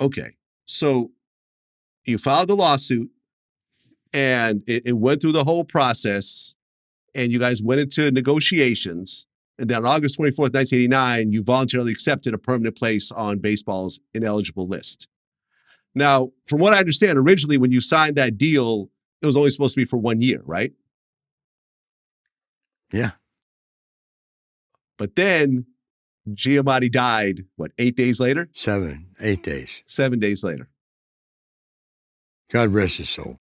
Okay. So you filed the lawsuit and it went through the whole process and you guys went into negotiations. And then on August 24th, 1989, you voluntarily accepted a permanent place on baseball's ineligible list. Now, from what I understand, originally when you signed that deal, it was only supposed to be for 1 year, right? Yeah. But then Giamatti died, what, 8 days later? 8 days. 7 days later. God rest his soul.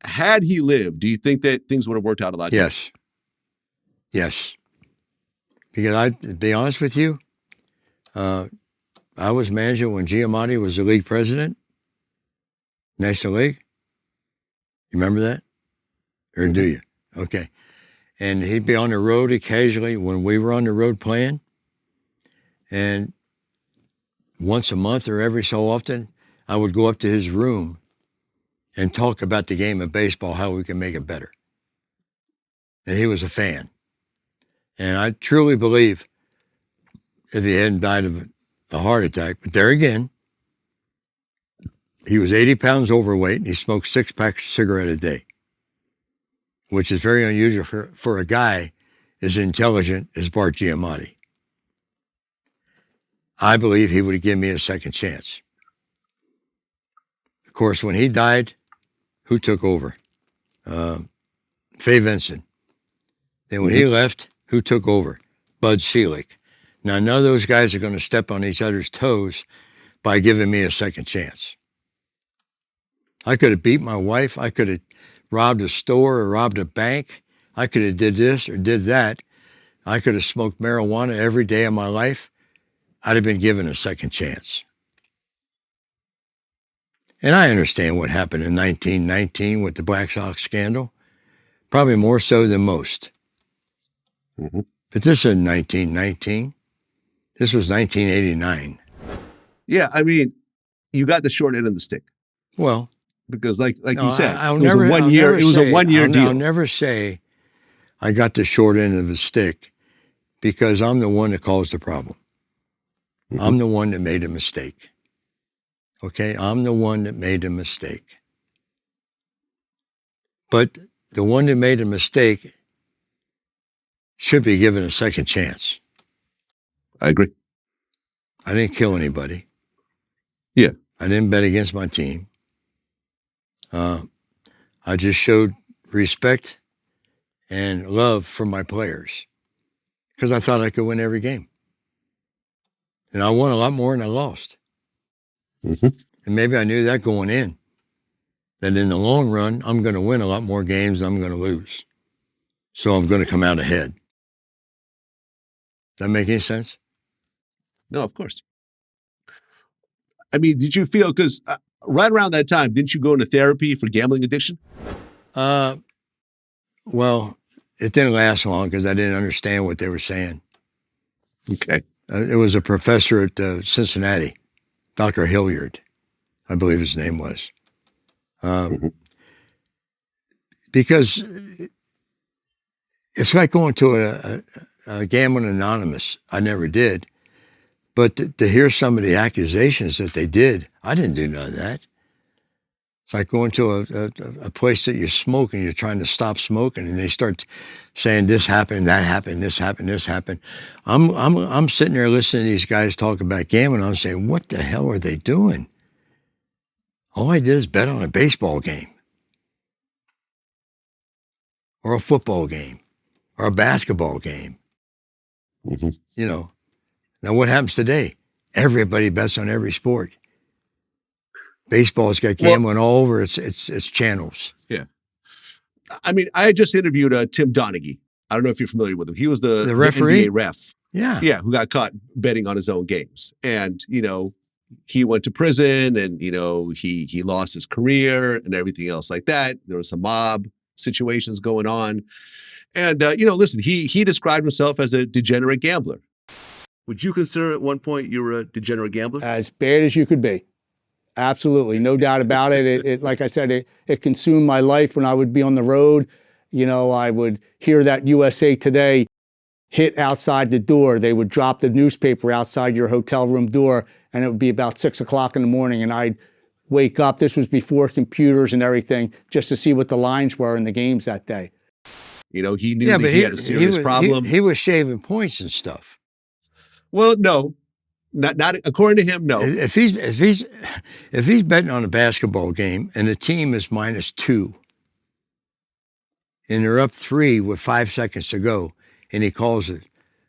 Had he lived, do you think that things would have worked out a lot different? Yes. Yes. Because to be honest with you, I was manager when Giamatti was the league president, National League. You remember that? Or do you? Okay. And he'd be on the road occasionally when we were on the road playing. And once a month or every so often, I would go up to his room and talk about the game of baseball, how we can make it better. And he was a fan. And I truly believe if he hadn't died of a heart attack, but there again, he was 80 pounds overweight and he smoked 6 packs of cigarettes a day, which is very unusual for a guy as intelligent as Bart Giamatti. I believe he would have given me a second chance. Of course, when he died, who took over? Fay Vincent. Then when he left, who took over? Bud Selig. Now, none of those guys are going to step on each other's toes by giving me a second chance. I could have beat my wife. I could have robbed a store or robbed a bank. I could have did this or did that. I could have smoked marijuana every day of my life. I'd have been given a second chance. And I understand what happened in 1919 with the Black Sox scandal, probably more so than most. Mm-hmm. But this isn't 1919. This was 1989. Yeah, I mean, you got the short end of the stick. Well, because like no, you said, I'll it was never, a 1 year. It was a 1 year deal. I'll never say I got the short end of the stick because I'm the one that caused the problem. Mm-hmm. I'm the one that made a mistake. Okay, I'm the one that made a mistake. But the one that made a mistake should be given a second chance. I agree. I didn't kill anybody. Yeah. I didn't bet against my team. I just showed respect and love for my players because I thought I could win every game. And I won a lot more than I lost. Mm-hmm. And maybe I knew that going in, that in the long run, I'm going to win a lot more games than I'm going to lose. So I'm going to come out ahead. Does that make any sense? No, of course. I mean, did you feel, because right around that time, didn't you go into therapy for gambling addiction? Well, it didn't last long because I didn't understand what they were saying. Okay. It was a professor at Cincinnati, Dr. Hilliard, I believe his name was. Mm-hmm. Because it's like going to a Gambling Anonymous. I never did. But to hear some of the accusations that they did, I didn't do none of that. It's like going to a place that you smoke and you're trying to stop smoking and they start saying this happened, that happened, this happened, this happened. I'm sitting there listening to these guys talk about gambling. I'm saying, what the hell are they doing? All I did is bet on a baseball game or a football game or a basketball game. Mm-hmm. You know, now what happens today? Everybody bets on every sport. Baseball's got gambling all over its channels. Yeah. I mean, I just interviewed Tim Donaghy. I don't know if you're familiar with him. He was the referee? NBA ref. Yeah. Yeah, who got caught betting on his own games. And, you know, he went to prison and, you know, he lost his career and everything else like that. There was some mob situations going on. And, you know, listen, he described himself as a degenerate gambler. Would you consider at one point you were a degenerate gambler? As bad as you could be. Absolutely. No doubt about it. It like I said, it consumed my life when I would be on the road. You know, I would hear that USA Today, hit outside the door. They would drop the newspaper outside your hotel room door, and it would be about 6 o'clock in the morning, and I'd wake up. This was before computers and everything, just to see what the lines were in the games that day. You know, he knew that he had a serious problem. He was shaving points and stuff. Well, no, not according to him. No. If he's betting on a basketball game and the team is -2, and they're up 3 with 5 seconds to go, and he calls it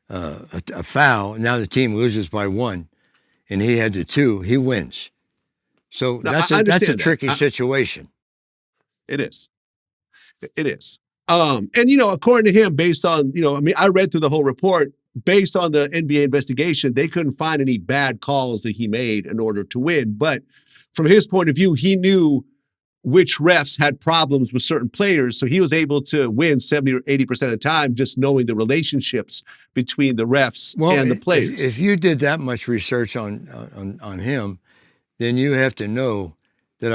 a foul, and now the team loses by 1, and he had the 2, he wins. So that's a tricky situation. It is. It is. And, you know, according to him, based on, you know, I mean, I read through the whole report. Based on the NBA investigation, they couldn't find any bad calls that he made in order to win. But from his point of view, he knew which refs had problems with certain players. So he was able to win 70 or 80% of the time, just knowing the relationships between the refs and the players. If you did that much research on him, then you have to know that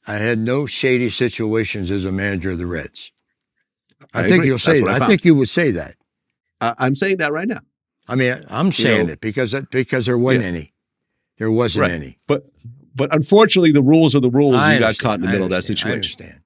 I had no shady situations as a manager of the Reds. I think you'll say that. I think you would say that. I'm saying that right now. I mean, I'm saying it because there wasn't any. There wasn't any. But unfortunately, the rules are the rules. You got caught in the middle of that situation. I understand.